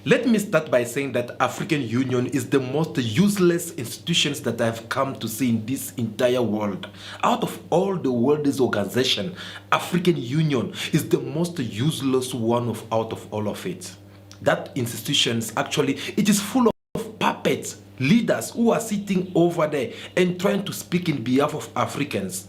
Let me start by saying that African Union is the most useless institutions that I have come to see in this entire world. Out of all the world's organization, African Union is the most useless one out of all of it. That institutions actually, it is full of puppets, leaders who are sitting over there and trying to speak in behalf of Africans.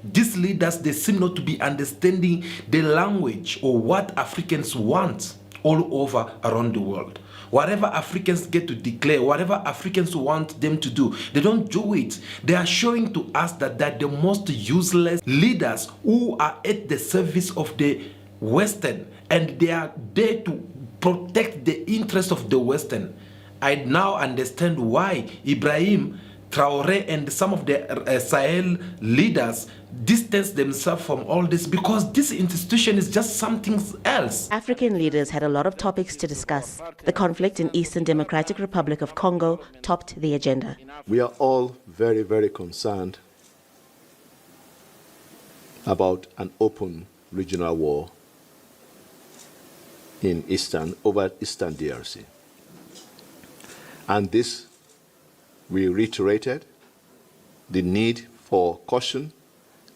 These leaders, they seem not to be understanding the language or what Africans want all over around the world. Whatever Africans get to declare, whatever Africans want them to do, they don't do it. They are showing to us that they're the most useless leaders who are at the service of the Western, and they are there to protect the interests of the Western. I now understand why Ibrahim Traore and some of the Sahel leaders distance themselves from all this, because this institution is just something else. African leaders had a lot of topics to discuss. The conflict in Eastern Democratic Republic of Congo topped the agenda. We are all very, very concerned about an open regional war in over Eastern DRC. And this, we reiterated the need for caution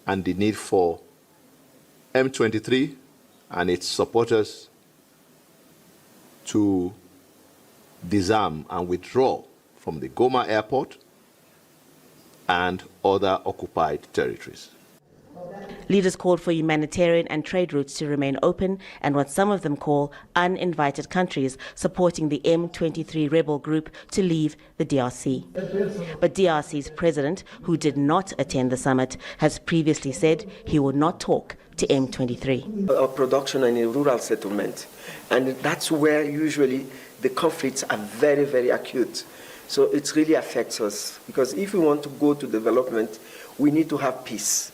and the need for M23 and its supporters to disarm and withdraw from the Goma airport and other occupied territories. Leaders called for humanitarian and trade routes to remain open and what some of them call uninvited countries supporting the M23 rebel group to leave the DRC. But DRC's president, who did not attend the summit, has previously said he will not talk to M23. Our production in a rural settlement, and that's where usually the conflicts are very, very acute. So it really affects us, because if we want to go to development, we need to have peace.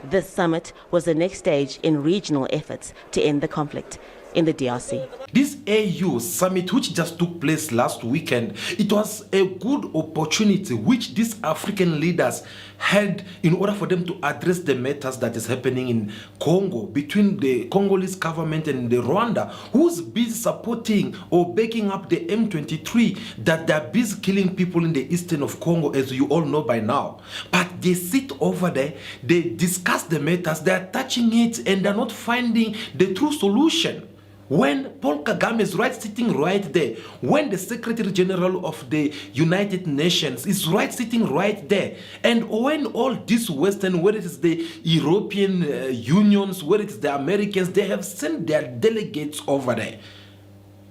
This summit was the next stage in regional efforts to end the conflict in the DRC. This AU summit, which just took place last weekend, it was a good opportunity which these African leaders had in order for them to address the matters that is happening in Congo between the Congolese government and the Rwanda, who's busy supporting or backing up the M23, that they're busy killing people in the eastern of Congo, as you all know by now. But they sit over there, they discuss the matters, they're touching it, and they're not finding the true solution. When Paul Kagame is sitting right there, when the Secretary General of the United Nations is sitting right there, and when all this Western, whether it is the European unions, whether it is the Americans, they have sent their delegates over there.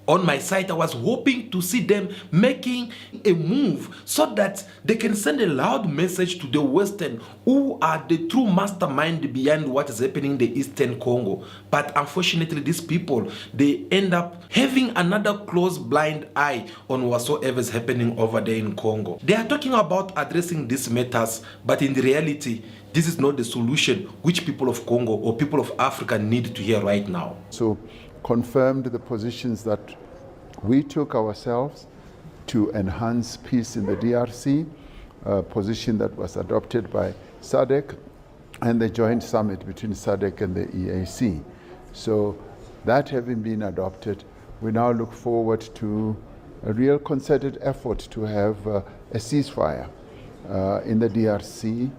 On my side, I was hoping to see them making a move so that they can send a loud message to the Western, who are the true mastermind behind what is happening in the Eastern Congo. But unfortunately, these people, they end up having another close blind eye on whatsoever is happening over there in Congo. They are talking about addressing these matters, but in reality, this is not the solution which people of Congo or people of Africa need to hear right now. So confirmed the positions that we took ourselves to enhance peace in the DRC, a position that was adopted by SADC and the joint summit between SADC and the EAC. So that having been adopted, we now look forward to a real concerted effort to have a ceasefire in the DRC,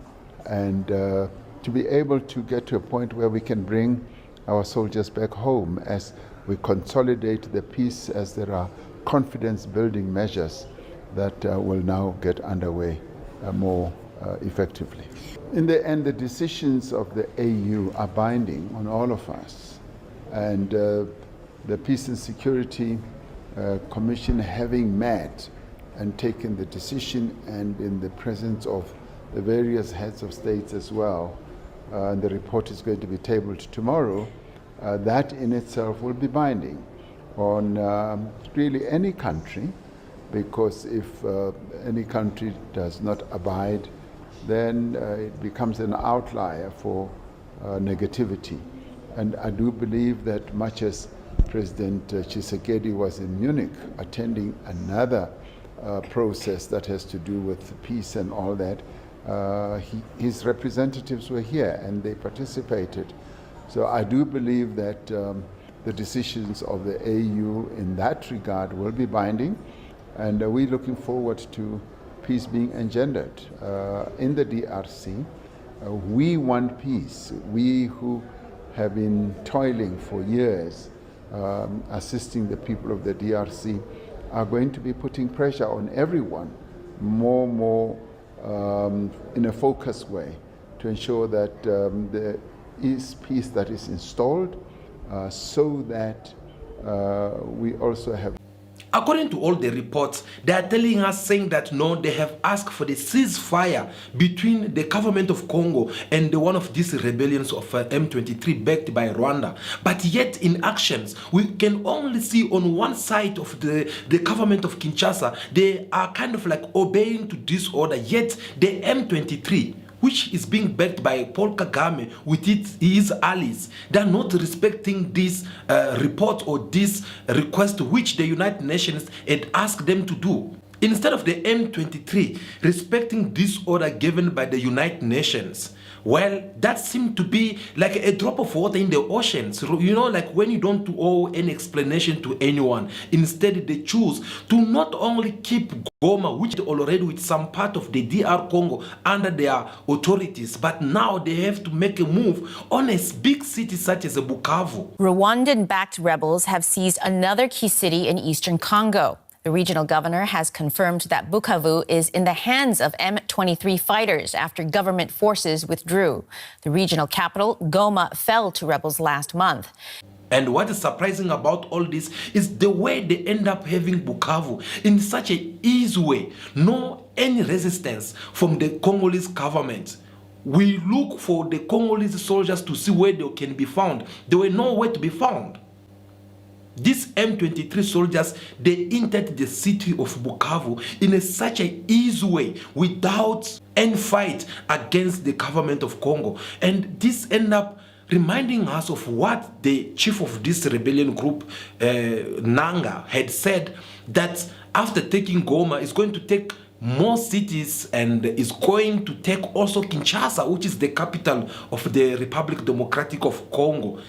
and to be able to get to a point where we can bring our soldiers back home as we consolidate the peace, as there are confidence-building measures that will now get underway more effectively. In the end, the decisions of the AU are binding on all of us, and the Peace and Security Commission, having met and taken the decision, and in the presence of the various heads of states as well, and the report is going to be tabled tomorrow, that in itself will be binding on really any country, because if any country does not abide, then it becomes an outlier for negativity. And I do believe that much as President Tshisekedi was in Munich attending another process that has to do with peace and all that, his representatives were here and they participated. So I do believe that the decisions of the AU in that regard will be binding, and we're looking forward to peace being engendered in the DRC. We want peace. We who have been toiling for years assisting the people of the DRC are going to be putting pressure on everyone more in a focused way to ensure that there is peace that is installed so that we also have. According to all the reports, they are telling us saying that no, they have asked for the ceasefire between the government of Congo and the one of these rebellions of M23 backed by Rwanda. But yet in actions, we can only see on one side of the government of Kinshasa, they are kind of like obeying to this order, yet the M23, which is being backed by Paul Kagame with his allies, they are not respecting this report or this request which the United Nations had asked them to do. Instead of the M23 respecting this order given by the United Nations, well, that seemed to be like a drop of water in the ocean. So, you know, like when you don't owe any explanation to anyone, instead they choose to not only keep Goma, which is already with some part of the D.R.Congo under their authorities, but now they have to make a move on a big city such as Bukavu. Rwandan-backed rebels have seized another key city in eastern Congo. The regional governor has confirmed that Bukavu is in the hands of M23 fighters after government forces withdrew. The regional capital, Goma, fell to rebels last month. And what is surprising about all this is the way they end up having Bukavu in such an easy way. No any resistance from the Congolese government. We look for the Congolese soldiers to see where they can be found. They were nowhere to be found. These M23 soldiers, they entered the city of Bukavu in such an easy way without any fight against the government of Congo. And this ended up reminding us of what the chief of this rebellion group, Nanga, had said, that after taking Goma, is going to take more cities and is going to take also Kinshasa, which is the capital of the Republic Democratic of Congo.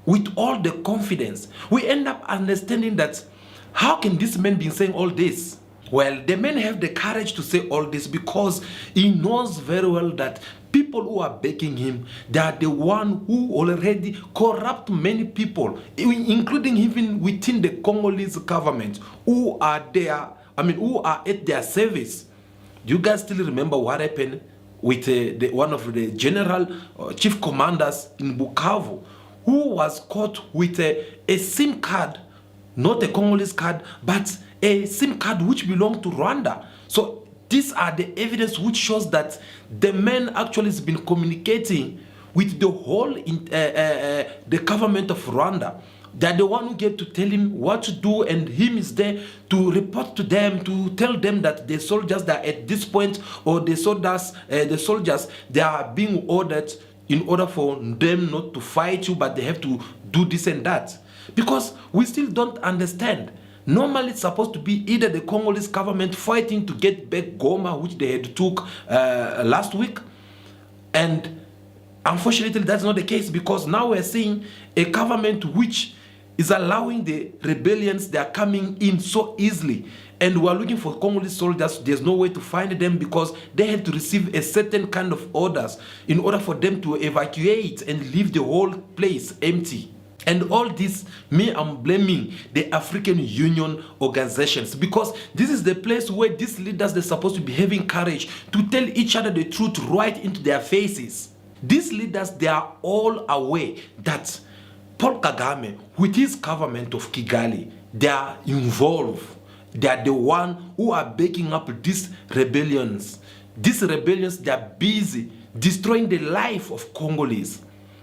With all the confidence, we end up understanding that how can this man be saying all this? Well, the man have the courage to say all this because he knows very well that people who are backing him, they are the one who already corrupt many people, including even within the Congolese government, who are there, who are at their service. Do you guys still remember what happened with one of the general chief commanders in Bukavu, who was caught with a SIM card, not a Congolese card, but a SIM card which belonged to Rwanda. So these are the evidence which shows that the man actually has been communicating with the whole the government of Rwanda. They're the one who get to tell him what to do, and him is there to report to them, to tell them that the soldiers that are at this point, or the soldiers, they are being ordered in order for them not to fight you, but they have to do this and that. Because we still don't understand. Normally it's supposed to be either the Congolese government fighting to get back Goma, which they had took last week. And unfortunately that's not the case, because now we're seeing a government which is allowing the rebellions, they are coming in so easily. And we are looking for Congolese soldiers. There's no way to find them because they had to receive a certain kind of orders in order for them to evacuate and leave the whole place empty. And all this, I'm blaming the African Union organizations, because this is the place where these leaders, they're supposed to be having courage to tell each other the truth right into their faces. These leaders, they are all aware that Paul Kagame, with his government of Kigali, they are involved. They are the one who are backing up these rebellions. These rebellions, they are busy destroying the life of Congolese.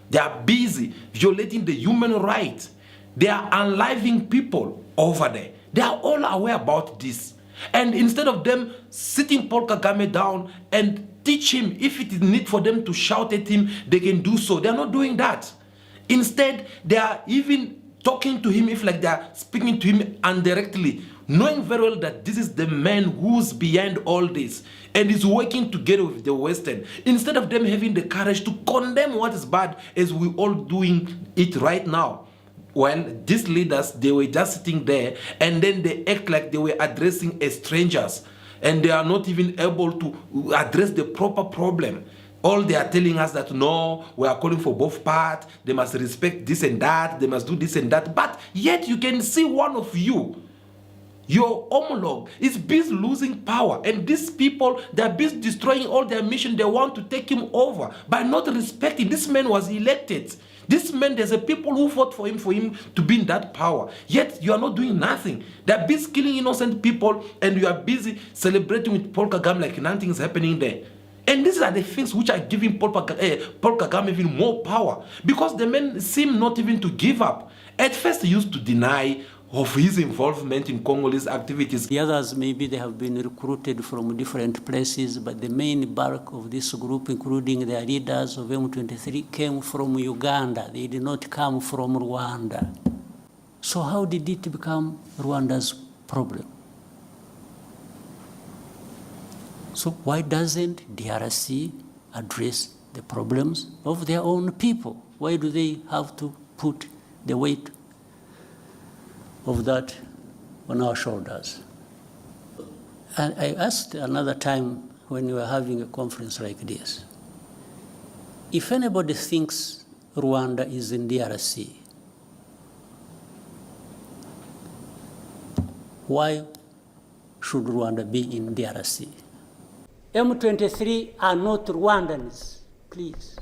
They are busy violating the human rights. They are unliving people over there. They are all aware about this. And instead of them sitting Paul Kagame down and teach him, if it is need for them to shout at him, they can do so. They are not doing that. Instead, they are even talking to him, if like they are speaking to him indirectly, knowing very well that this is the man who's behind all this and is working together with the Western. Instead of them having the courage to condemn what is bad, as we all doing it right now, Well, these leaders, they were just sitting there and then they act like they were addressing strangers and they are not even able to address the proper problem. All they are telling us that no, we are calling for both parts, they must respect this and that, they must do this and that. But yet you can see one of you, your homologue, is busy losing power. And these people, they are busy destroying all their mission. They want to take him over by not respecting. This man was elected. This man, there's a people who fought for him to be in that power. Yet you are not doing nothing. They are busy killing innocent people and you are busy celebrating with Paul Kagame like nothing is happening there. And these are the things which are giving Paul Kagame even more power, because the men seem not even to give up. At first, he used to deny of his involvement in Congolese activities. The others, maybe they have been recruited from different places, but the main bulk of this group, including the leaders of M23, came from Uganda. They did not come from Rwanda. So how did it become Rwanda's problem? So why doesn't DRC address the problems of their own people? Why do they have to put the weight of that on our shoulders? And I asked another time when we were having a conference like this, if anybody thinks Rwanda is in DRC, why should Rwanda be in DRC? M23 are not Rwandans, please.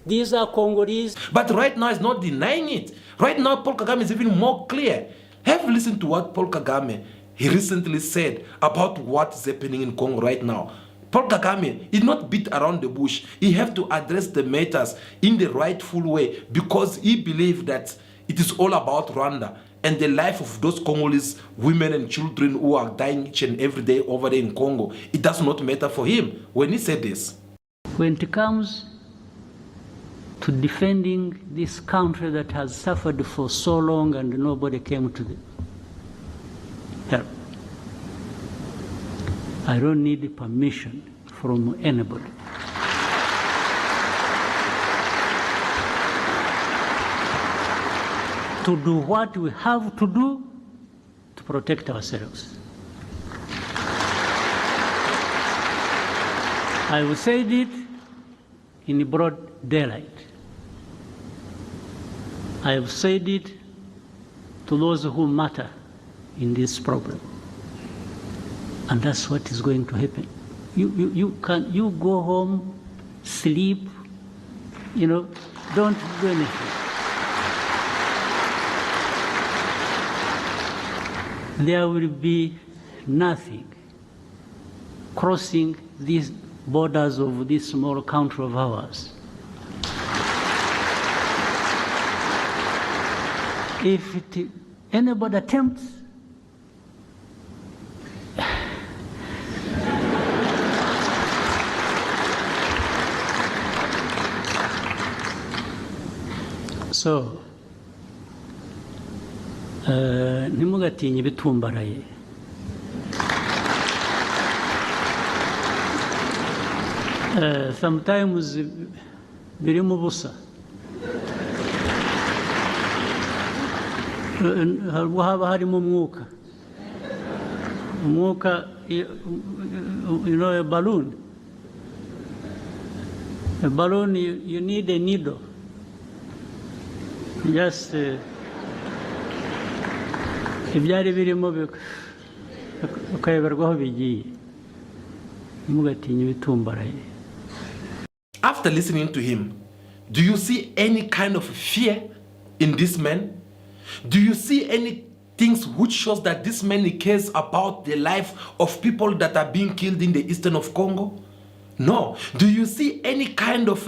These are Congolese. But right now, he's not denying it. Right now, Paul Kagame is even more clear. Have listened to what Paul Kagame, he recently said about what is happening in Congo right now. Paul Kagame did not beat around the bush. He have to address the matters in the rightful way, because he believed that it is all about Rwanda and the life of those Congolese women and children who are dying each and every day over there in Congo. It does not matter for him when he said this. When it comes to defending this country that has suffered for so long and nobody came to the help, I don't need permission from anybody. To do what we have to do to protect ourselves. I will say it in broad daylight. I have said it to those who matter in this problem. And that's what is going to happen. You go home, sleep, don't do anything. There will be nothing crossing these borders of this small country of ours. If anybody attempts, so ntimugatinye ibitumbaraye. Sometimes birimo ubusa. Haba harimo umwuka. Umwuka, a balloon. A balloon, you need a needle. Just ibyari birimo ukayoberwaho bigiye. Ntimugatinye ibitumbaraye. After listening to him, do you see any kind of fear in this man? Do you see any things which shows that this man cares about the life of people that are being killed in the eastern of Congo? No. Do you see any kind of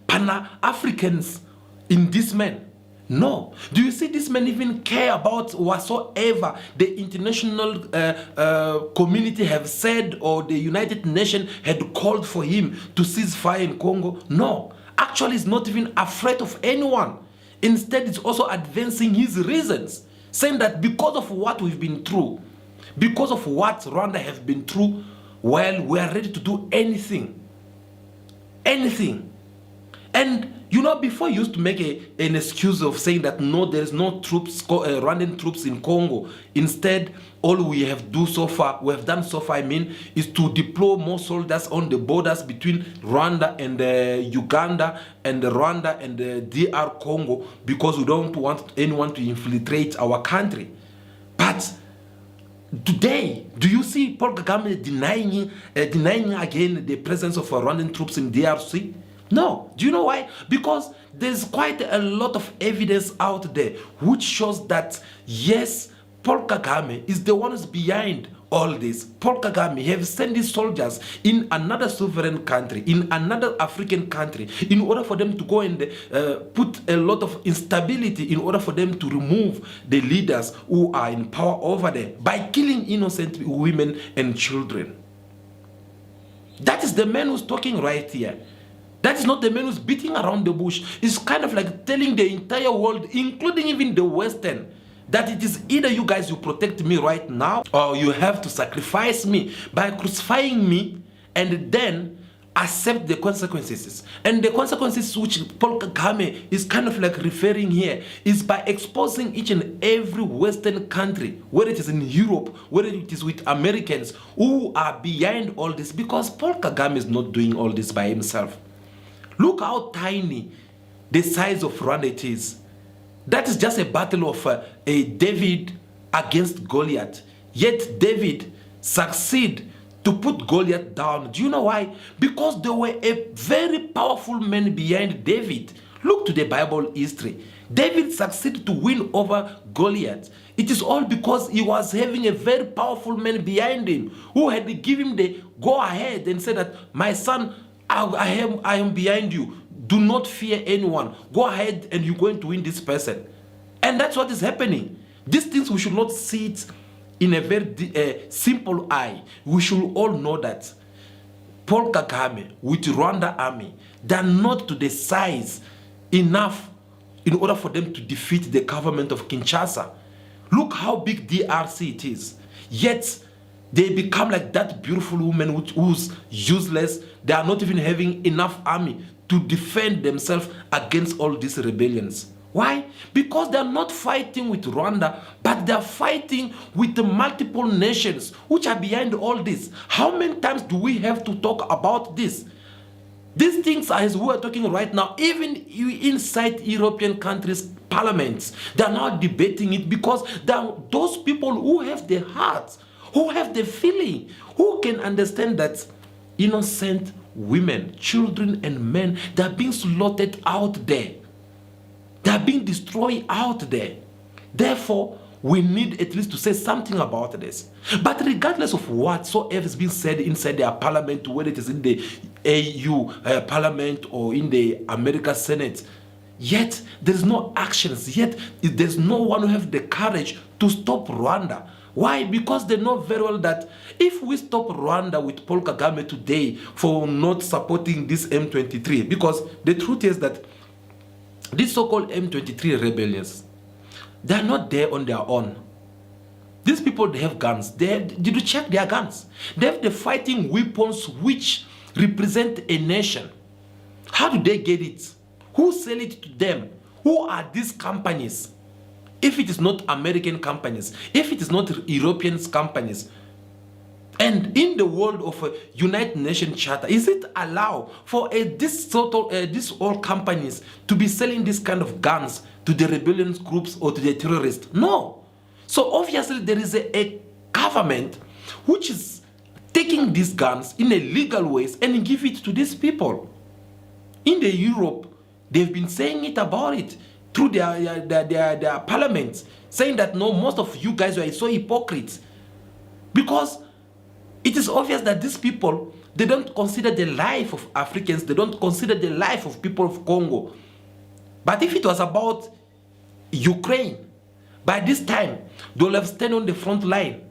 Pan-Africans in this man? No. Do you see this man even care about whatsoever the international community have said, or the United Nations had called for him to cease fire in Congo? No. Actually, he's not even afraid of anyone. Instead, he's also advancing his reasons, saying that because of what we've been through, because of what Rwanda has been through, well, we are ready to do anything. Anything. And You know, before you used to make an excuse of saying that no, there is no troops, Rwandan troops in Congo. Instead, all we have done so far, is to deploy more soldiers on the borders between Rwanda and Uganda and Rwanda and D.R.Congo, because we don't want anyone to infiltrate our country. But today, do you see Paul Kagame denying again the presence of Rwandan troops in DRC? No. Do you know why? Because there's quite a lot of evidence out there which shows that, yes, Paul Kagame is the one who's behind all this. Paul Kagame have sent his soldiers in another sovereign country, in another African country, in order for them to go and put a lot of instability, in order for them to remove the leaders who are in power over there by killing innocent women and children. That is the man who's talking right here. That is not the man who's beating around the bush. It's kind of like telling the entire world, including even the Western, that it is either you guys, you protect me right now, or you have to sacrifice me by crucifying me and then accept the consequences. And the consequences which Paul Kagame is kind of like referring here is by exposing each and every Western country, whether it is in Europe, whether it is with Americans, who are behind all this, because Paul Kagame is not doing all this by himself. Look how tiny the size of Rwanda it is. That is just a battle of a David against Goliath. Yet David succeeded to put Goliath down. Do you know why? Because there were a very powerful man behind David. Look to the Bible history. David succeeded to win over Goliath. It is all because he was having a very powerful man behind him who had given him the go ahead and said that, my son, I am behind you. Do not fear anyone. Go ahead and you're going to win this person. And that's what is happening. These things, we should not see it in a very simple eye. We should all know that Paul Kagame with Rwanda army, they are not to the size enough in order for them to defeat the government of Kinshasa. Look how big DRC it is. Yet, they become like that beautiful woman who's useless. They are not even having enough army to defend themselves against all these rebellions. Why? Because they are not fighting with Rwanda, but they are fighting with the multiple nations which are behind all this. How many times do we have to talk about this? These things, as we are talking right now, even inside European countries' parliaments, they are now debating it, because there are those people who have the heart, who have the feeling, who can understand that innocent women, children, and men, they are being slaughtered out there. They are being destroyed out there. Therefore, we need at least to say something about this. But regardless of whatsoever is being said inside their parliament, whether it is in the AU parliament or in the American Senate, yet there is no actions, yet there's no one who has the courage to stop Rwanda. Why? Because they know very well that if we stop Rwanda with Paul Kagame today for not supporting this M23, because the truth is that these so-called M23 rebellions, they are not there on their own. These people, they have guns. Did you check their guns? They have the fighting weapons which represent a nation. How do they get it? Who sell it to them? Who are these companies? If it is not American companies, if it is not European companies, and in the world of a United Nations Charter, is it allowed for these all companies to be selling this kind of guns to the rebellion groups or to the terrorists? No. So obviously there is a government which is taking these guns in a legal ways and give it to these people. In the Europe, they've been saying it about it through their parliaments, saying that no, most of you guys are so hypocrites, because it is obvious that these people, they don't consider the life of Africans, they don't consider the life of people of Congo. But if it was about Ukraine, by this time, they'll have stand on the front line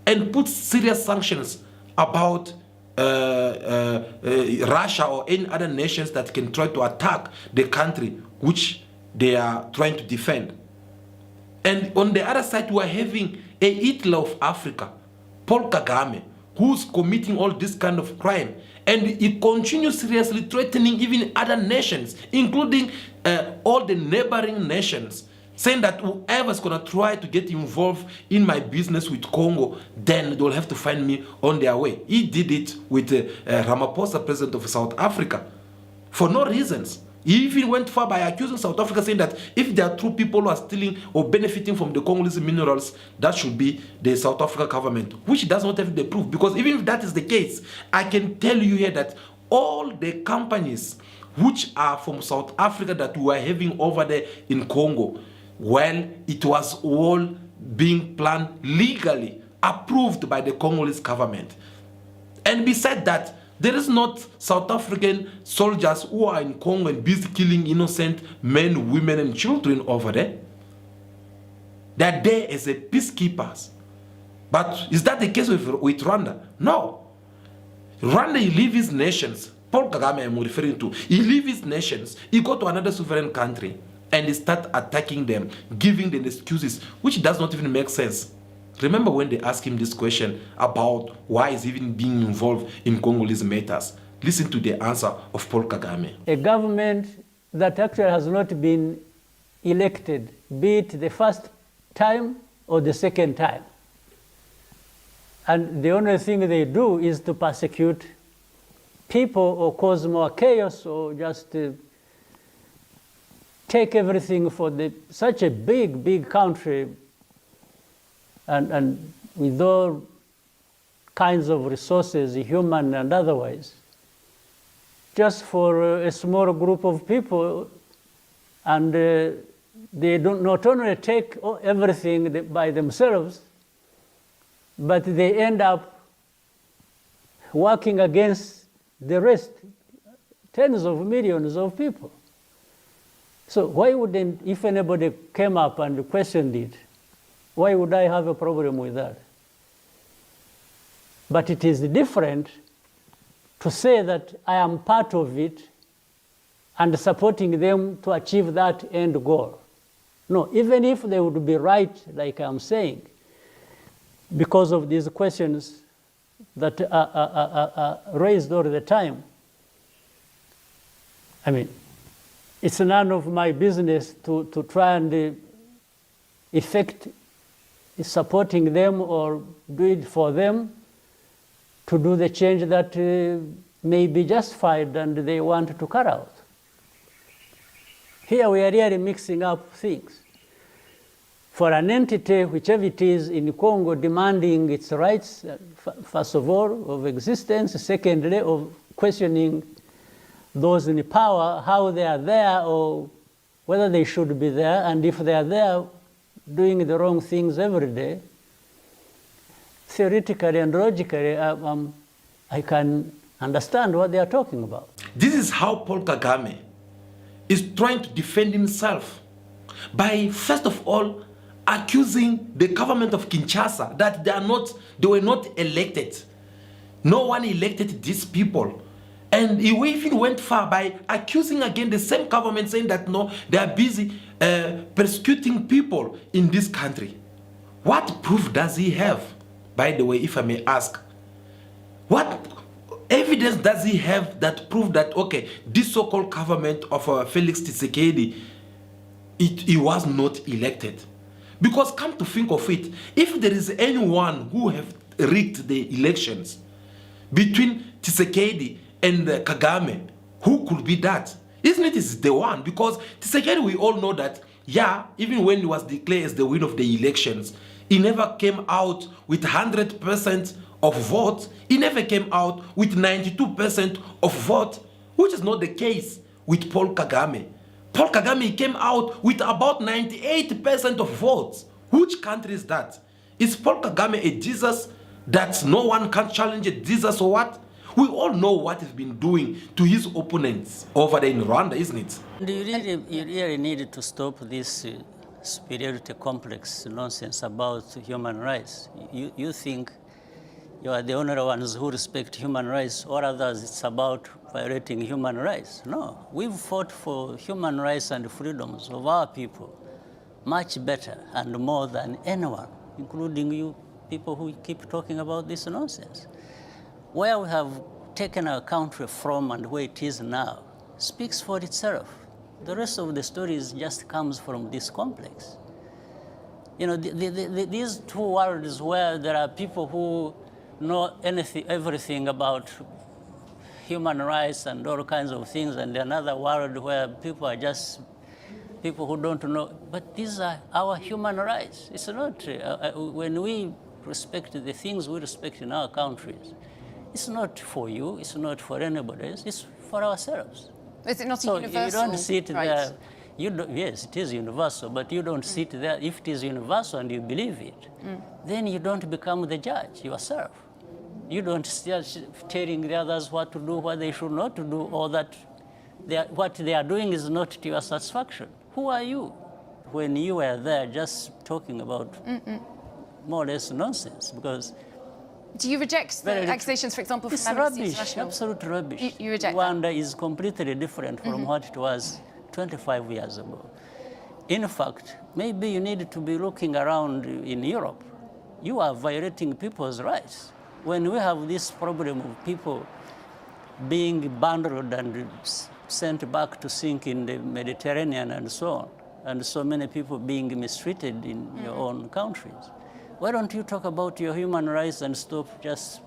and put serious sanctions about Russia or any other nations that can try to attack the country which they are trying to defend. And on the other side, we are having a Hitler of Africa, Paul Kagame, who's committing all this kind of crime. And he continues seriously threatening even other nations, including all the neighboring nations, saying that whoever is going to try to get involved in my business with Congo, then they'll have to find me on their way. He did it with Ramaphosa, president of South Africa, for no reasons. He even went far by accusing South Africa, saying that if there are true people who are stealing or benefiting from the Congolese minerals, that should be the South Africa government, which does not have the proof. Because even if that is the case, I can tell you here that all the companies which are from South Africa that we are having over there in Congo, well, it was all being planned legally, approved by the Congolese government. And besides that, there is not South African soldiers who are in Congo and busy killing innocent men, women, and children over there. They are there as a peacekeepers. But is that the case with Rwanda? No. Rwanda, he leave his nations. Paul Kagame I'm referring to. He leave his nations. He go to another sovereign country and he start attacking them, giving them excuses, which does not even make sense. Remember when they asked him this question about why is he even being involved in Congolese matters? Listen to the answer of Paul Kagame. A government that actually has not been elected, be it the first time or the second time. And the only thing they do is to persecute people or cause more chaos or just take everything for such a big country and with all kinds of resources, human and otherwise, just for a small group of people. And they don't not only take everything by themselves, but they end up working against the rest, tens of millions of people. So why wouldn't, if anybody came up and questioned it, why would I have a problem with that? But it is different to say that I am part of it and supporting them to achieve that end goal. No, even if they would be right, like I'm saying, because of these questions that are raised all the time, I mean, it's none of my business to try and effect supporting them or do it for them to do the change that may be justified and they want to carry out. Here we are really mixing up things. For an entity, whichever it is in Congo, demanding its rights, first of all, of existence, secondly, of questioning those in power, how they are there or whether they should be there, and if they are there, doing the wrong things every day, theoretically and logically, I can understand what they are talking about. This is how Paul Kagame is trying to defend himself by, first of all, accusing the government of Kinshasa that they were not elected. No one elected these people. And he even went far by accusing again the same government, saying that no, they are busy persecuting people in this country. What proof does he have? By the way, if I may ask, what evidence does he have that prove that, okay, this so-called government of Felix Tshisekedi, he was not elected? Because come to think of it, if there is anyone who have rigged the elections between Tshisekedi and Kagame, who could be that? Isn't it is the one? Because Tshisekedi, we all know that, yeah, even when he was declared as the winner of the elections, he never came out with 100% of votes. He never came out with 92% of votes, which is not the case with Paul Kagame. Paul Kagame came out with about 98% of votes. Which country is that? Is Paul Kagame a Jesus that no one can challenge a Jesus or what? We all know what he's been doing to his opponents over there in Rwanda, isn't it? You really need to stop this superiority complex nonsense about human rights. You think you are the only ones who respect human rights, or others it's about violating human rights. No, we've fought for human rights and freedoms of our people much better and more than anyone, including you people who keep talking about this nonsense. Where we have taken our country from and where it is now speaks for itself. The rest of the stories just comes from this complex. You know, these two worlds where there are people who know everything about human rights and all kinds of things, and another world where people are just people who don't know. But these are our human rights. It's not, when we respect the things we respect in our countries, it's not for you, it's not for anybody else, it's for ourselves. Is it not So a universal you don't sit right? there. Yes, it is universal, but you don't sit there. If it is universal and you believe it, then you don't become the judge yourself. You don't start telling the others what to do, what they should not to do, or that what they are doing is not to your satisfaction. Who are you? When you were there just talking about more or less nonsense, because do you reject the accusations, for example, from it's Amnesty rubbish, International? absolute rubbish. You reject Rwanda that? is completely different from what it was 25 years ago. In fact, maybe you need to be looking around in Europe. You are violating people's rights. When we have this problem of people being bundled and sent back to sink in the Mediterranean and so on, and so many people being mistreated in your own countries, why don't you talk about your human rights and stop just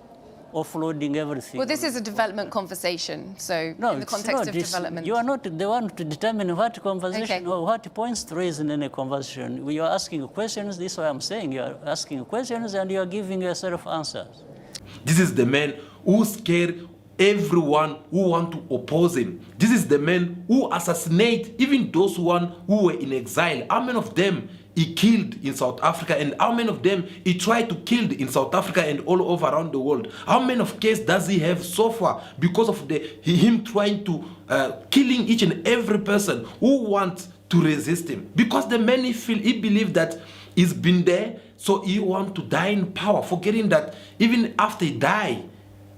offloading everything? Well, this is a development conversation, so No, in the it's context not. of development. You are not the one to determine what conversation Okay. or what points to raise in any conversation. We are asking questions, this is what I'm saying. You are asking questions and you are giving yourself answers. This is the man who scared everyone who want to oppose him. This is the man who assassinate even those who were in exile. How many of them he killed in South Africa, and how many of them he tried to kill in South Africa and all over around the world? How many of cases does he have so far because of him trying to killing each and every person who wants to resist him? Because the man he believed that he's been there, so he want to die in power, forgetting that even after he die,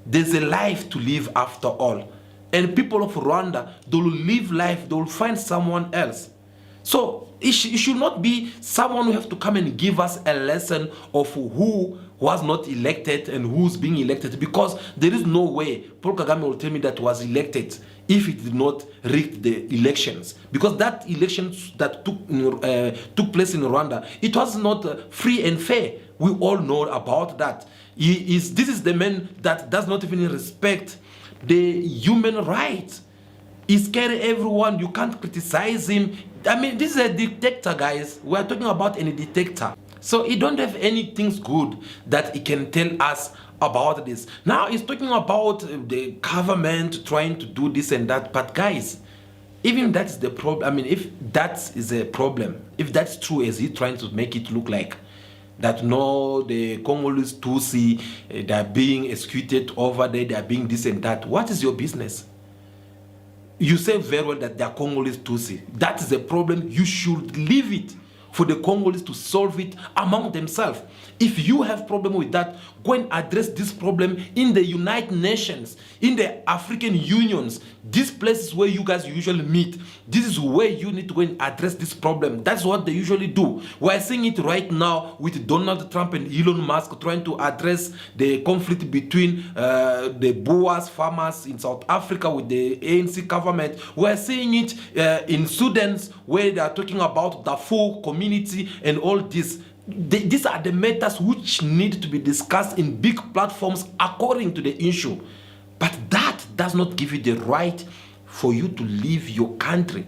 there's a life to live after all. And people of Rwanda, they will live life, they will find someone else. So it should not be someone who have to come and give us a lesson of who was not elected and who's being elected, because there is no way Paul Kagame will tell me that was elected if it did not rig the elections. Because that elections that took place in Rwanda, it was not free and fair. We all know about that. This is the man that does not even respect the human rights. He scares everyone. You can't criticize him. I mean, this is a dictator, guys. We are talking about any dictator. So he don't have anything good that he can tell us about this. Now he's talking about the government trying to do this and that. But guys, even that's the problem. I mean, if that is a problem, if that's true as he's trying to make it look like, that no, the Congolese Tutsi, they are being executed over there, they are being this and that. What is your business? You say very well that they are Congolese Tutsi. That is a problem. You should leave it for the Congolese to solve it among themselves. If you have problem with that, go and address this problem in the United Nations, in the African Unions, these places where you guys usually meet. This is where you need to go and address this problem. That's what they usually do. We're seeing it right now with Donald Trump and Elon Musk trying to address the conflict between the Boers farmers in South Africa with the ANC government. We're seeing it in Sudan, where they are talking about the full community and all this. These are the matters which need to be discussed in big platforms according to the issue. But that does not give you the right for you to leave your country,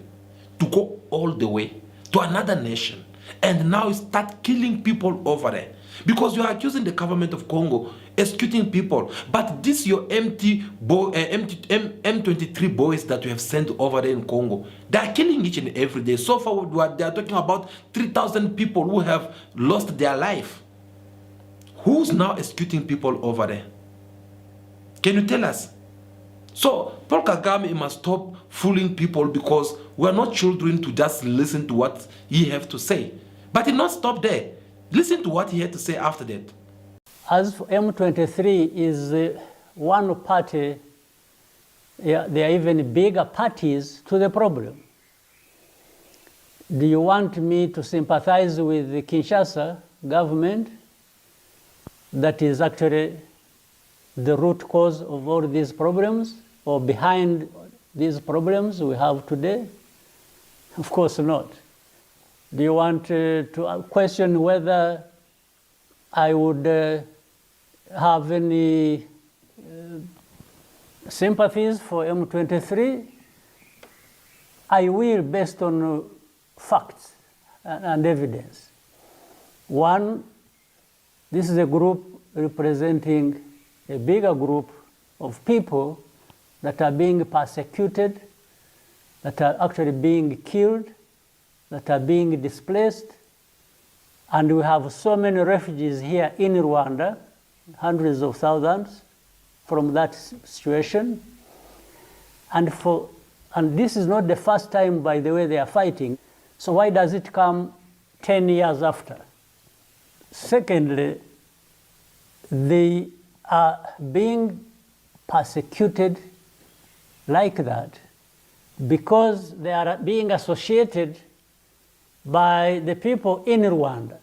to go all the way to another nation, and now start killing people over there. Because you are accusing the government of Congo executing people. But this your M23 boys that you have sent over there in Congo, they are killing each and every day. So far, they are talking about 3,000 people who have lost their life. Who's now executing people over there? Can you tell us? So Paul Kagame must stop fooling people, because we are not children to just listen to what he have to say. But he not stop there. Listen to what he had to say after that. As for M23 is one party, there are even bigger parties to the problem. Do you want me to sympathize with the Kinshasa government that is actually the root cause of all these problems or behind these problems we have today? Of course not. Do you want to question whether I would have any sympathies for M23? I will, based on facts and evidence. One, this is a group representing a bigger group of people that are being persecuted, that are actually being killed, that are being displaced. And we have so many refugees here in Rwanda, hundreds of thousands from that situation. And this is not the first time, by the way, they are fighting. So why does it come 10 years after? Secondly, they are being persecuted like that because they are being associated by the people in Rwanda.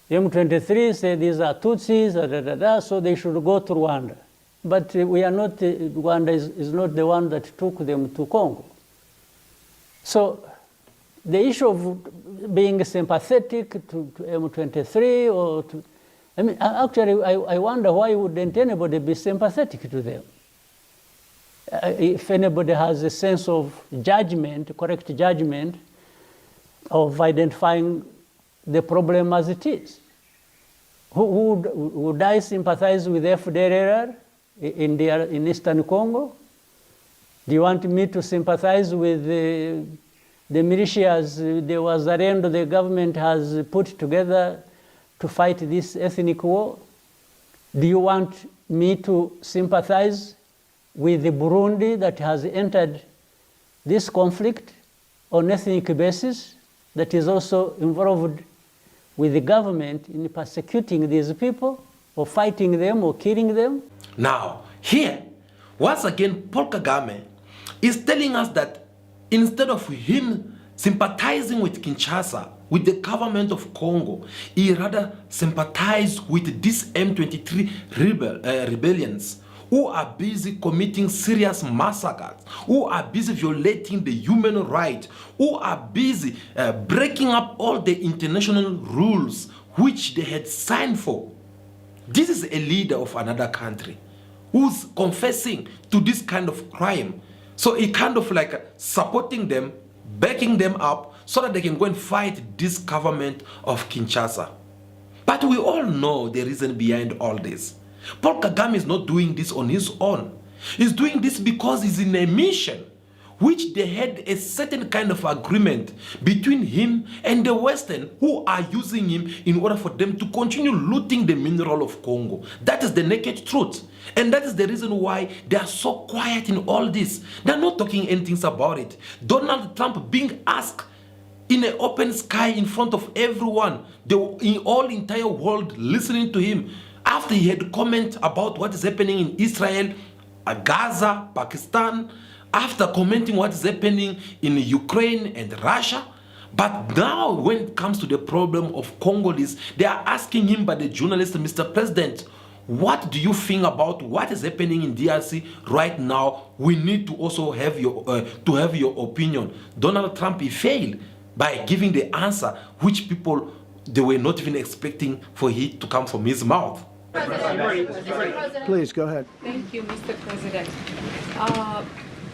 M23 say these are Tutsis, so they should go to Rwanda. But we are not, Rwanda is not the one that took them to Congo. So the issue of being sympathetic to M23 or to, I mean, actually, I wonder why wouldn't anybody be sympathetic to them? If anybody has a sense of judgment, correct judgment, of identifying the problem as it is. Would I sympathize with FDLR in Eastern Congo? Do you want me to sympathize with the militias the Wazalendo the government has put together to fight this ethnic war? Do you want me to sympathize with the Burundi that has entered this conflict on ethnic basis, that is also involved with the government in persecuting these people or fighting them or killing them? Now, here, once again, Paul Kagame is telling us that instead of him sympathizing with Kinshasa, with the government of Congo, he rather sympathized with these M23 rebellions who are busy committing serious massacres, who are busy violating the human rights, who are busy breaking up all the international rules which they had signed for. This is a leader of another country who's confessing to this kind of crime. So he kind of like supporting them, backing them up so that they can go and fight this government of Kinshasa. But we all know the reason behind all this. Paul Kagame is not doing this on his own. He's doing this because he's in a mission which they had a certain kind of agreement between him and the Western who are using him in order for them to continue looting the mineral of Congo. That is the naked truth. And that is the reason why they are so quiet in all this. They're not talking anything about it. Donald Trump being asked in an open sky in front of everyone, the entire world listening to him, after he had comment about what is happening in Israel, Gaza, Pakistan, after commenting what is happening in Ukraine and Russia. But now when it comes to the problem of Congolese, they are asking him by the journalist, Mr. President, what do you think about what is happening in DRC right now? We need to also have your opinion. Donald Trump, he failed by giving the answer which people, they were not even expecting for it to come from his mouth. Please, go ahead. Thank you, Mr. President.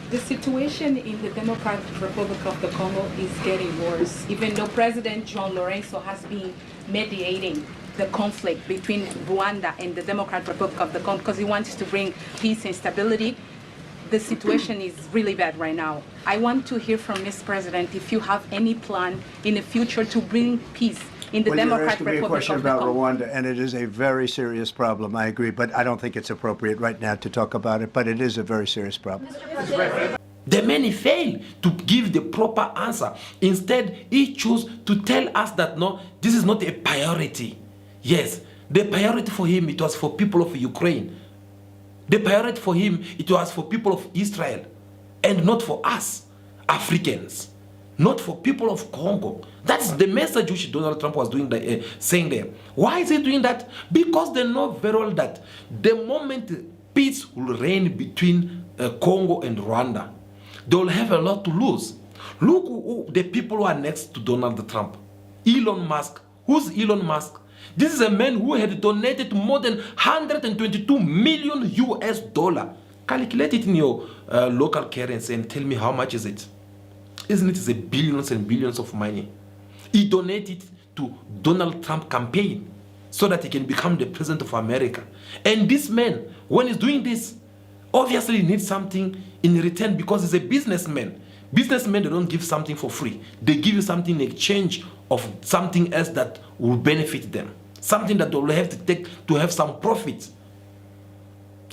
The situation in the Democratic Republic of the Congo is getting worse, even though President John Lorenzo has been mediating the conflict between Rwanda and the Democratic Republic of the Congo because he wants to bring peace and stability. The situation is really bad right now. I want to hear from Ms. President if you have any plan in the future to bring peace in the Democratic Republic of the Congo. Well, you're asking me a question about Rwanda, and it is a very serious problem. I agree, but I don't think it's appropriate right now to talk about it, but it is a very serious problem. The many fail to give the proper answer. Instead, he chose to tell us that no, this is not a priority. Yes, the priority for him, it was for people of Ukraine. The priority for him, it was for people of Israel, and not for us, Africans. not for people of Congo. That's the message which Donald Trump was doing, saying there. Why is he doing that? Because they know very well that the moment peace will reign between Congo and Rwanda, they will have a lot to lose. Look who the people who are next to Donald Trump. Elon Musk. Who's Elon Musk? This is a man who had donated more than 122 million US dollar. Calculate it in your local currency and tell me how much is it. Isn't it? It's billions and billions of money. He donated to Donald Trump campaign so that he can become the president of America. And this man, when he's doing this, obviously needs something in return because he's a businessman. Businessmen, they don't give something for free. They give you something in exchange of something else that will benefit them. Something that they will have to take to have some profit.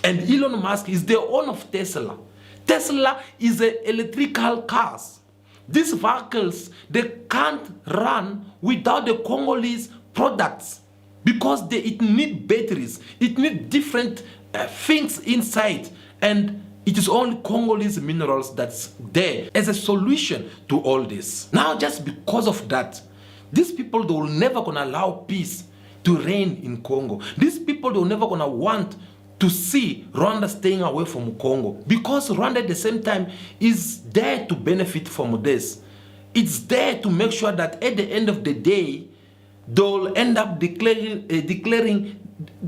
And Elon Musk is the owner of Tesla. Tesla is electrical cars. These vehicles, they can't run without the Congolese products because it need batteries. It need different things inside. And it is only Congolese minerals that's there as a solution to all this. Now, just because of that, these people, they will never gonna allow peace to reign in Congo. These people, they will never gonna want to see Rwanda staying away from Congo because Rwanda at the same time is there to benefit from this. It's there to make sure that at the end of the day, they'll end up declaring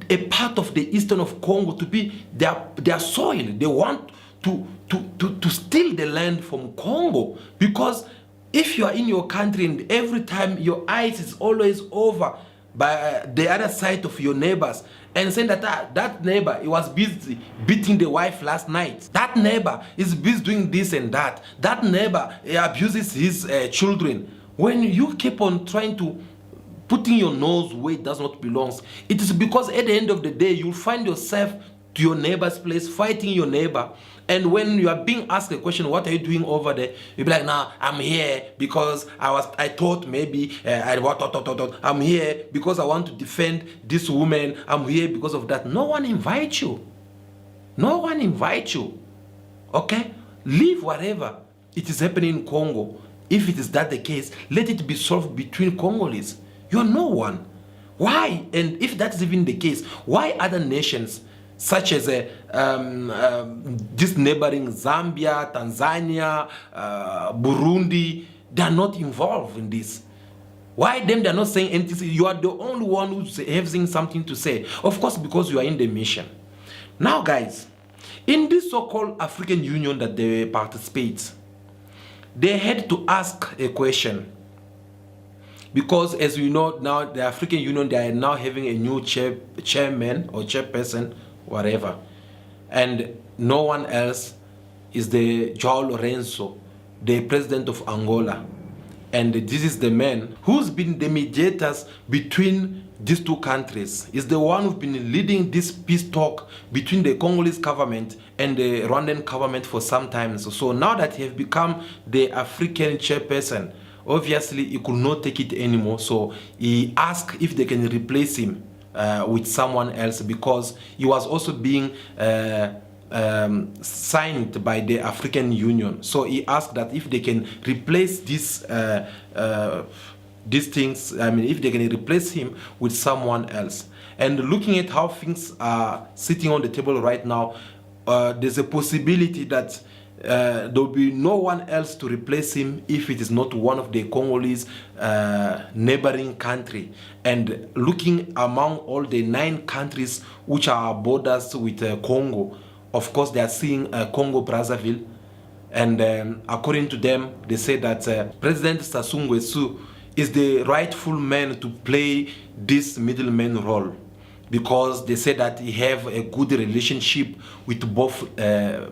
a part of the eastern of Congo to be their soil. They want to steal the land from Congo because if you are in your country and every time your eyes is always over by the other side of your neighbors and saying that that neighbor, he was busy beating the wife last night. That neighbor is busy doing this and that. That neighbor abuses his children. When you keep on trying to putting your nose where it does not belong, it is because at the end of the day, you'll find yourself to your neighbor's place, fighting your neighbor. And when you are being asked a question, what are you doing over there? You'll be like, nah, I'm here because I thought maybe, I'm here because I want to defend this woman. I'm here because of that. No one invites you. No one invites you. Okay? Leave whatever it is happening in Congo. If it is that the case, let it be solved between Congolese. You're no one. Why? And if that's even the case, why other nations such as this neighboring Zambia, Tanzania, Burundi, they are not involved in this? Why them? They're not saying anything. You are the only one who's having something to say. Of course, because you are in the mission. Now, guys, in this so-called African Union that they participate, they had to ask a question. Because as we know now, the African Union, they are now having a new chairman or chairperson, whatever. And no one else is the João Lourenço, the president of Angola. And this is the man who's been the mediators between these two countries. Is the one who's been leading this peace talk between the Congolese government and the Rwandan government for some time. So now that he has become the African chairperson, obviously he could not take it anymore. So he asked if they can replace him with someone else because he was also being signed by the African Union. So he asked that if they can replace these things, if they can replace him with someone else. And looking at how things are sitting on the table right now, there's a possibility that there will be no one else to replace him if it is not one of the Congolese neighboring country. And looking among all the 9 countries which are borders with Congo, of course they are seeing Congo Brazzaville, and according to them, they say that President Sassou is the rightful man to play this middleman role, because they say that he have a good relationship with both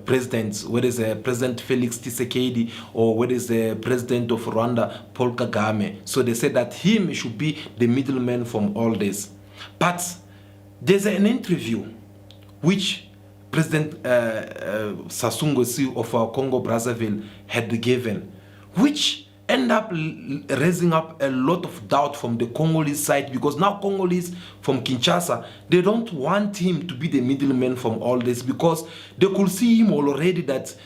presidents, whether it's President Felix Tshisekedi or whether it's the President of Rwanda, Paul Kagame. So they say that him should be the middleman from all this. But there's an interview which President Sassou Nguesso of Congo Brazzaville had given, which end up raising up a lot of doubt from the Congolese side, because now Congolese from Kinshasa, they don't want him to be the middleman from all this, because they could see him already that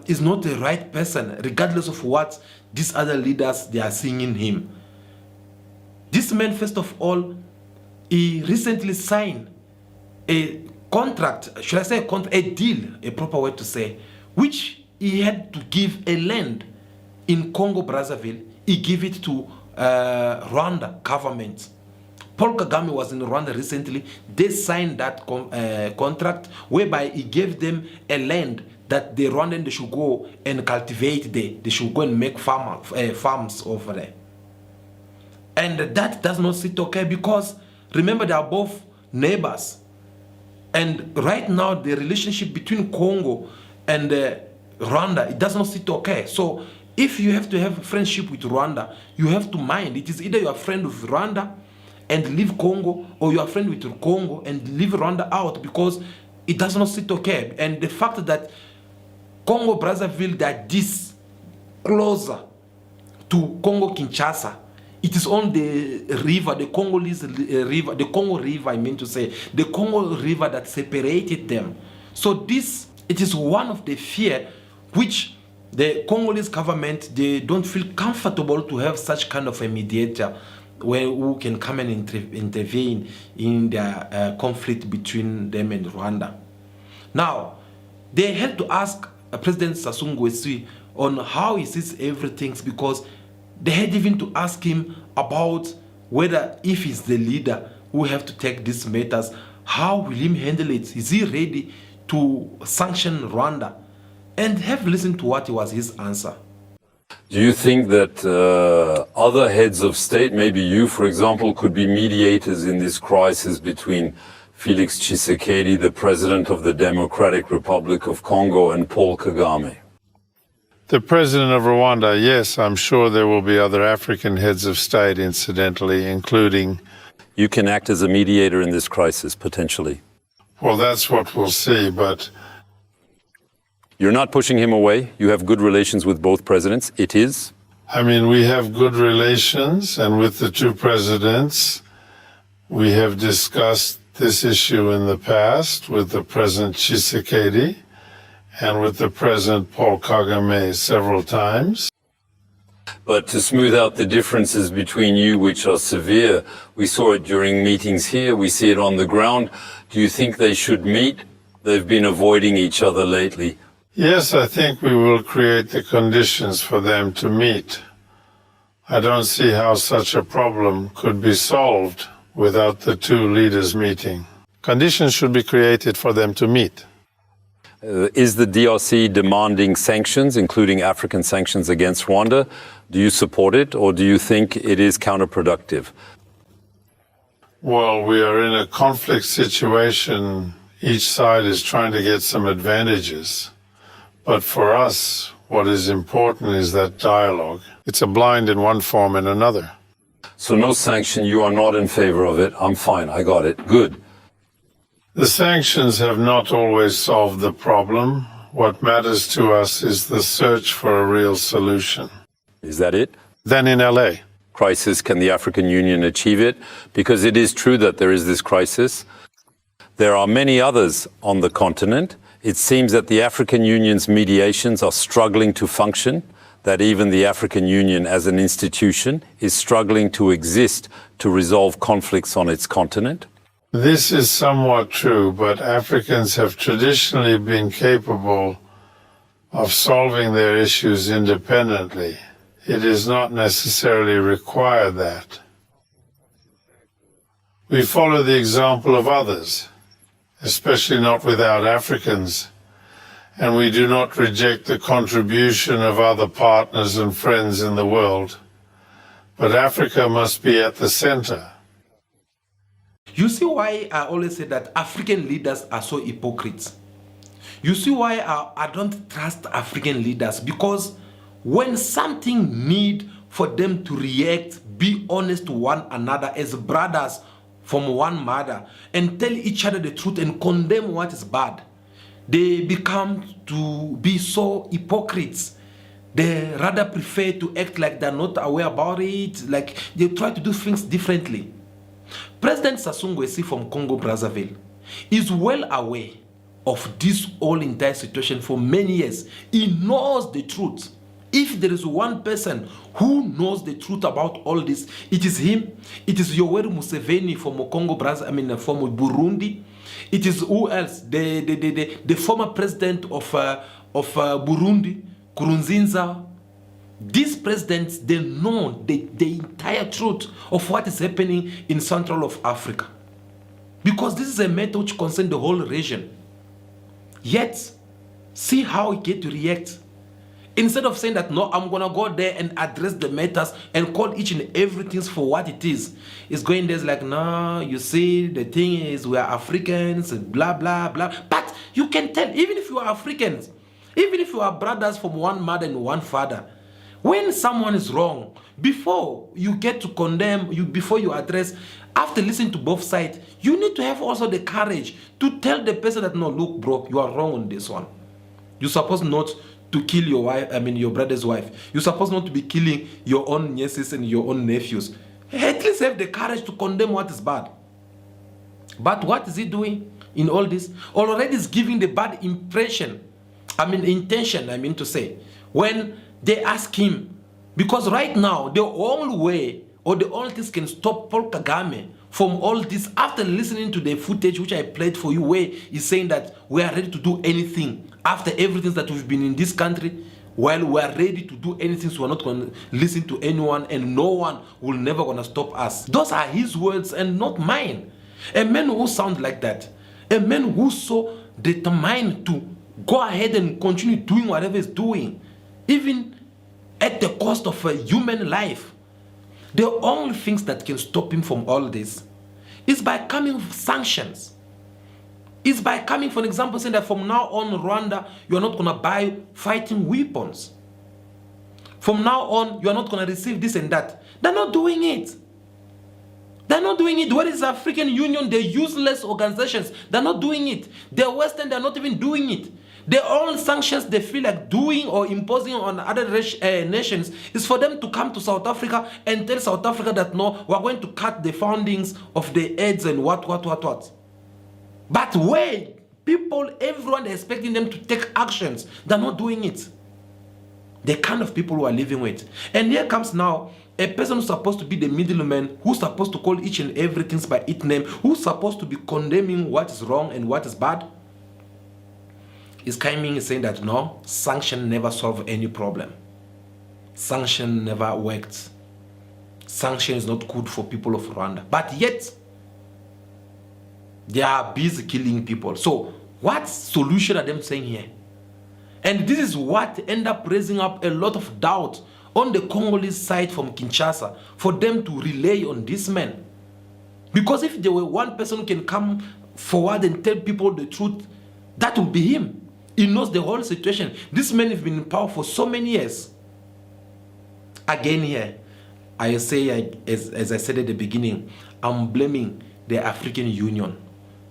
is not the right person, regardless of what these other leaders, they are singing him. This man, first of all, he recently signed a contract, should I say a deal, a proper word to say, which he had to give a land in Congo Brazzaville. He gave it to Rwanda government. Paul Kagame was in Rwanda recently. They signed that contract whereby he gave them a land that the Rwandans, they should go and cultivate there. They should go and make farms over there. And that does not sit okay because remember they are both neighbors. And right now the relationship between Congo and Rwanda, it does not sit okay. So if you have to have a friendship with Rwanda, you have to mind. It is either you are a friend with Rwanda and leave Congo, or you are a friend with Congo and leave Rwanda out, because it does not sit okay. And the fact that Congo Brazzaville, that this closer to Congo Kinshasa, it is on the river, the Congolese river, the Congo River, I mean to say, the Congo River that separated them. So this, it is one of the fear which the Congolese government, they don't feel comfortable to have such kind of a mediator who can come and intervene in the conflict between them and Rwanda. Now, they had to ask President Sassou Nguesso on how he sees everything, because they had even to ask him about whether, if he's the leader who have to take these matters, how will he handle it? Is he ready to sanction Rwanda? And have listened to what was his answer. Do you think that other heads of state, maybe you, for example, could be mediators in this crisis between Felix Tshisekedi, the president of the Democratic Republic of Congo, and Paul Kagame? The president of Rwanda, yes, I'm sure there will be other African heads of state, incidentally, including... You can act as a mediator in this crisis, potentially. Well, that's what we'll see, but... You're not pushing him away. You have good relations with both presidents. It is? I mean, we have good relations, and with the two presidents, we have discussed this issue in the past with the President Tshisekedi and with the President Paul Kagame several times. But to smooth out the differences between you, which are severe, we saw it during meetings here, we see it on the ground. Do you think they should meet? They've been avoiding each other lately. Yes, I think we will create the conditions for them to meet. I don't see how such a problem could be solved without the two leaders meeting. Conditions should be created for them to meet. Is the DRC demanding sanctions, including African sanctions against Rwanda? Do you support it, or do you think it is counterproductive? Well, we are in a conflict situation. Each side is trying to get some advantages. But for us, what is important is that dialogue. It's a blind in one form and another. So no sanction, you are not in favor of it. I'm fine, I got it. Good. The sanctions have not always solved the problem. What matters to us is the search for a real solution. Is that it? Then in LA. Crisis, can the African Union achieve it? Because it is true that there is this crisis. There are many others on the continent. It seems that the African Union's mediations are struggling to function, that even the African Union as an institution is struggling to exist to resolve conflicts on its continent. This is somewhat true, but Africans have traditionally been capable of solving their issues independently. It is not necessarily required that. We follow the example of others, especially not without Africans, and we do not reject the contribution of other partners and friends in the world. But Africa must be at the center. You see why I always say that African leaders are so hypocrites? You see why I don't trust African leaders? Because when something need for them to react, be honest to one another as brothers from one mother, and tell each other the truth and condemn what is bad, they become to be so hypocrites. They rather prefer to act like they're not aware about it, like they try to do things differently. President Sassou Nguesso from Congo Brazzaville is well aware of this whole entire situation for many years. He knows the truth. If there is one person who knows the truth about all this, it is him. It is Yoweri Museveni from Congo, from Burundi. It is who else? The former president of Burundi, Nkurunziza. These presidents, they know the entire truth of what is happening in Central of Africa. Because this is a matter which concerns the whole region. Yet, see how it get to react. Instead of saying that, no, I'm going to go there and address the matters and call each and everything for what it is. It's going there like, no, you see, the thing is we are Africans, blah, blah, blah. But you can tell, even if you are Africans, even if you are brothers from one mother and one father, when someone is wrong, before you get to condemn, before you address, after listening to both sides, you need to have also the courage to tell the person that, no, look, bro, you are wrong on this one. You're supposed not to kill your wife, your brother's wife. You're supposed not to be killing your own nieces and your own nephews. At least have the courage to condemn what is bad. But what is he doing in all this? Already is giving the bad impression, intention, to say, when they ask him, because right now, the only way or the only thing can stop Paul Kagame from all this, after listening to the footage which I played for you, where he's saying that we are ready to do anything after everything that we've been in this country, while we are ready to do anything, so we're not going to listen to anyone and no one will never going to stop us. Those are his words and not mine. A man who sounds like that, a man who's so determined to go ahead and continue doing whatever he's doing, even at the cost of a human life. The only things that can stop him from all this is by coming with sanctions. Is by coming, for example, saying that from now on, Rwanda, you're not going to buy fighting weapons. From now on, you're not going to receive this and that. They're not doing it. They're not doing it. Where is the African Union? They're useless organizations. They're not doing it. The Western, they're not even doing it. The only sanctions they feel like doing or imposing on other nations is for them to come to South Africa and tell South Africa that, no, we're going to cut the fundings of the aids and what. But where people, everyone is expecting them to take actions, they're not doing it. The kind of people who are living with. And here comes now a person who's supposed to be the middleman, who's supposed to call each and everything by its name, who's supposed to be condemning what is wrong and what is bad, is coming and saying that, no, sanction never solve any problem. Sanction never worked. Sanction is not good for people of Rwanda. But yet, they are busy killing people. So, what solution are they saying here? And this is what end up raising up a lot of doubt on the Congolese side from Kinshasa for them to rely on this man. Because if there were one person who can come forward and tell people the truth, that would be him. He knows the whole situation. This man has been in power for so many years. Again here, I say, as I said at the beginning, I'm blaming the African Union.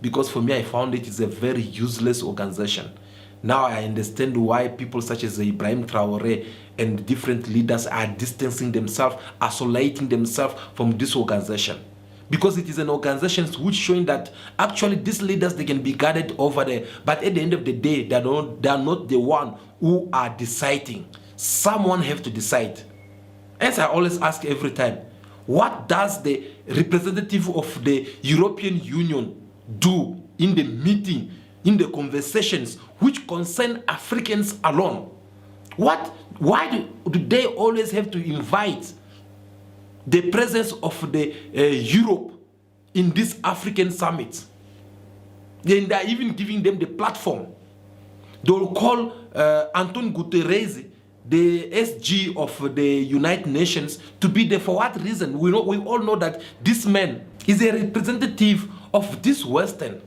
Because for me, I found it is a very useless organization. Now I understand why people such as Ibrahim Traoré and different leaders are distancing themselves, isolating themselves from this organization. Because it is an organization which showing that actually these leaders, they can be guarded over there. But at the end of the day, they are not the one who are deciding. Someone have to decide. As I always ask every time, what does the representative of the European Union do in the meeting, in the conversations which concern Africans alone? Why do they always have to invite the presence of the Europe in this African summit? Then they are even giving them the platform. They will call Antonio Guterres, the SG of the United Nations, to be there. For what reason? We all know that this man is a representative of this Western.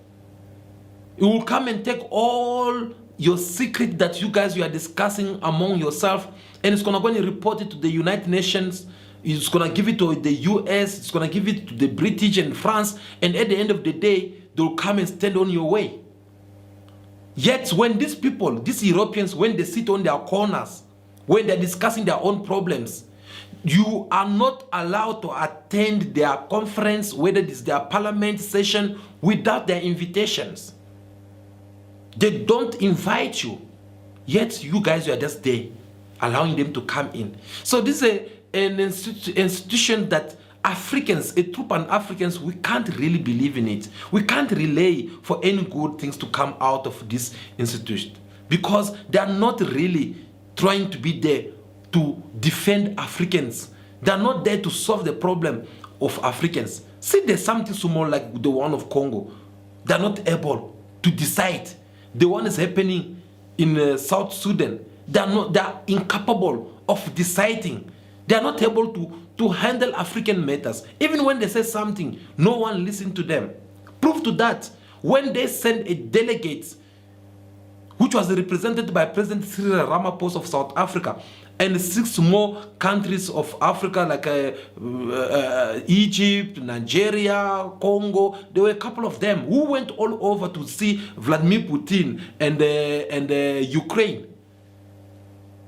He will come and take all your secret that you guys are discussing among yourself, and it's going to go and report it to the United Nations. It's going to give it to the US, it's going to give it to the British and France, and at the end of the day, they'll come and stand on your way. Yet when these people, these Europeans, when they sit on their corners, when they're discussing their own problems, you are not allowed to attend their conference, whether it is their parliament session, without their invitations. They don't invite you, yet you guys are just there. allowing them to come in. So this is an institution that Africans, a true Pan-Africans, we can't really believe in it. We can't relay for any good things to come out of this institution because they are not really trying to be there to defend Africans. They are not there to solve the problem of Africans. See, there's something small like the one of Congo. They are not able to decide. The one is happening in South Sudan. They are incapable of deciding. They are not able to handle African matters. Even when they say something, no one listens to them. Proof to that, when they send a delegate, which was represented by President Cyril Ramaphosa of South Africa, and 6 more countries of Africa like Egypt, Nigeria, Congo, there were a couple of them who went all over to see Vladimir Putin and Ukraine.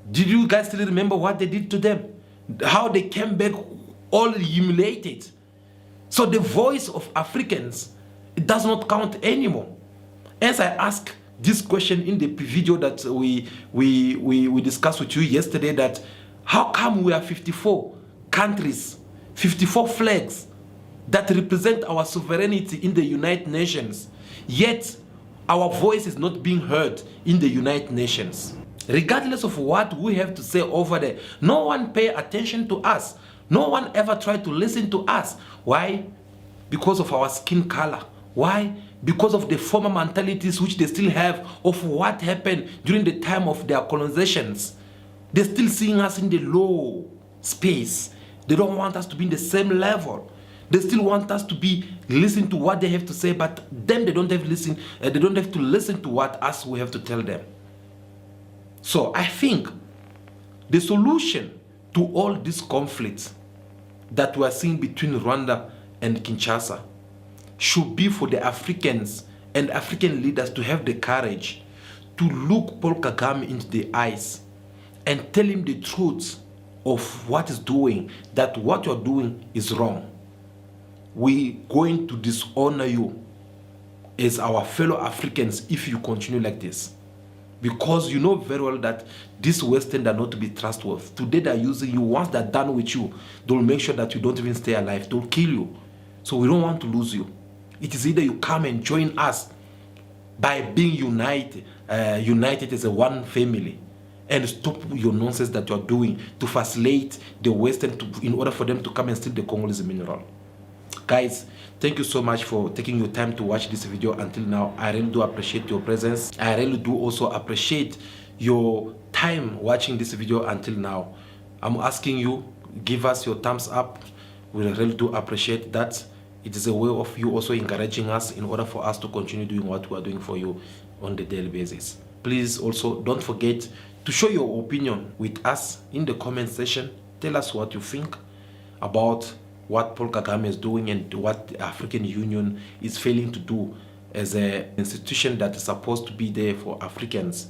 Did you guys still remember what they did to them? How they came back all humiliated. So the voice of Africans, it does not count anymore. As I asked this question in the video that we discussed with you yesterday, that how come we are 54 countries, 54 flags that represent our sovereignty in the United Nations, yet our voice is not being heard in the United Nations? Regardless of what we have to say over there, no one pay attention to us. No one ever tried to listen to us. Why? Because of our skin color. Why? Because of the former mentalities which they still have of what happened during the time of their colonizations. They're still seeing us in the low space. They don't want us to be in the same level. They still want us to be listening to what they have to say, but them they don't have to listen to what us we have to tell them. So I think the solution to all these conflicts that we are seeing between Rwanda and Kinshasa should be for the Africans and African leaders to have the courage to look Paul Kagame into the eyes and tell him the truth of what he's doing, that what you're doing is wrong. We're going to dishonor you as our fellow Africans if you continue like this. Because you know very well that these Western are not to be trustworthy. Today they're using you. Once they're done with you, they'll make sure that you don't even stay alive. They'll kill you. So we don't want to lose you. It is either you come and join us by being united as a one family, and stop your nonsense that you're doing to facilitate the Western in order for them to come and steal the Congolese mineral. Guys, thank you so much for taking your time to watch this video until now. I really do appreciate your presence. I really do also appreciate your time watching this video until now. I'm asking you, give us your thumbs up. We really do appreciate that. It is a way of you also encouraging us in order for us to continue doing what we are doing for you on the daily basis. Please also don't forget to show your opinion with us in the comment section. Tell us what you think about what Paul Kagame is doing and what the African Union is failing to do as an institution that is supposed to be there for Africans.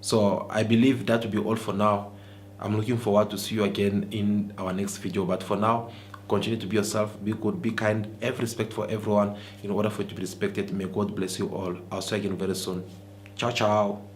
So I believe that will be all for now. I'm looking forward to see you again in our next video. But for now, continue to be yourself, be good, be kind, have respect for everyone in order for you to be respected. May God bless you all. I'll see you again very soon. Ciao, ciao.